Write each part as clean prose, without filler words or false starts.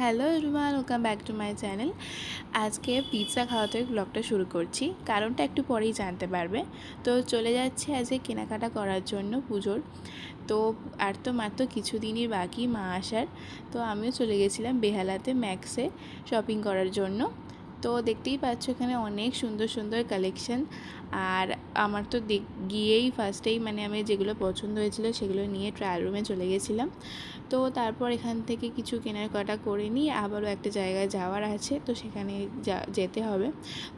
Hello everyone, welcome back to my channel. আজকে pizza খাওয়াতে ব্লগটা শুরু করছি, কারণটা একটু পরেই জানতে পারবে। তো চলে যাচ্ছি আজকে কেনাকাটা করার জন্য পুজোর। তো আর তো মাত্র কিছুদিনই বাকি মা আসার। তো আমিও চলে গেছিলাম বেহালাতে ম্যাক্সে শপিং করার জন্য। তো দেখতেই পাচ্ছ এখানে অনেক সুন্দর সুন্দর কালেকশন। আর আমার তো গিয়েই ফার্স্টেই আমি যেগুলো পছন্দ হয়েছিল সেগুলো নিয়ে ট্রায়াল রুমে চলে গেছিলাম। তো তারপর এখান থেকে কিছু কেনাকাটা করে নিয়ে আবারও একটা জায়গায় যাওয়ার আছে, তো সেখানে যেতে হবে।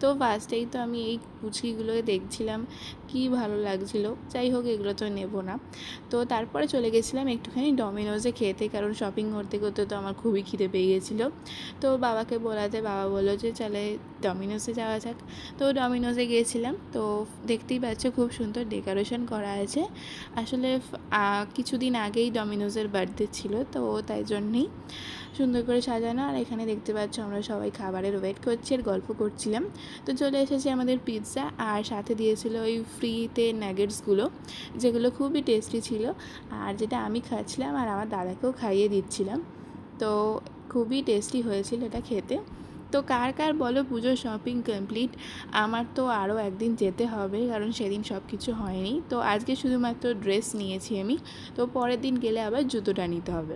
তো ফার্স্টেই তো আমি এই পুচকিগুলোকে দেখছিলাম, কি ভালো লাগছিল। যাই হোক, এগুলো তো নেব না। তো তারপরে চলে গেছিলাম একটুখানি ডমিনোজে খেতে, কারণ শপিং করতে করতে তো আমার খুবই খিদে পেয়ে গেছিলো। তো বাবাকে বলাতে বাবা বললো যে চলে ডমিনোজে যাওয়া যাক। তো ডমিনোজে গিয়েছিলাম। তো দেখতেই পাচ্ছ খুব সুন্দর ডেকোরেশন করা আছে। আসলে কিছুদিন আগেই ডমিনোজের বার্থডে ছিল, তো তাই জন্যেই সুন্দর করে সাজানো। আর এখানে দেখতে পাচ্ছ আমরা সবাই খাবারের ওয়েট করছি আর গল্প করছিলাম। তো চলে এসেছে আমাদের পিৎজা, আর সাথে দিয়েছিল ওই ফ্রিতে নাগেটসগুলো, যেগুলো খুবই টেস্টি ছিল। আর যেটা আমি খাচ্ছিলাম আর আমার দাদাকেও খাইয়ে দিচ্ছিলাম। তো খুবই টেস্টি হয়েছিল এটা খেতে। তো কার কার বলো পুজোর শপিং কমপ্লিট? আমার তো আরও একদিন যেতে হবে, কারণ সেদিন সব কিছু হয়নি। তো আজকে শুধুমাত্র ড্রেস নিয়েছি আমি। তো পরের দিন গেলে আবার জুতোটা নিতে হবে।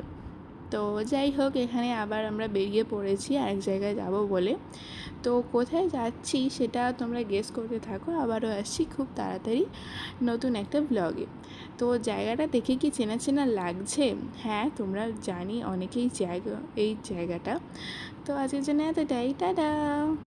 তো যাই হোক, এখানে আবার আমরা বেরিয়ে পড়েছি আরেক জায়গায় যাব বলে। তো কোথায় যাচ্ছি সেটা তোমরা গেস করতে থাকো। আবারও আসছি খুব তাড়াতাড়ি নতুন একটা ব্লগে। তো জায়গাটা দেখে কি চেনা চেনা লাগছে? হ্যাঁ, তোমরা জানি অনেকেই এই জায়গাটা। তো আজকের জন্য এতটাই, টাটা।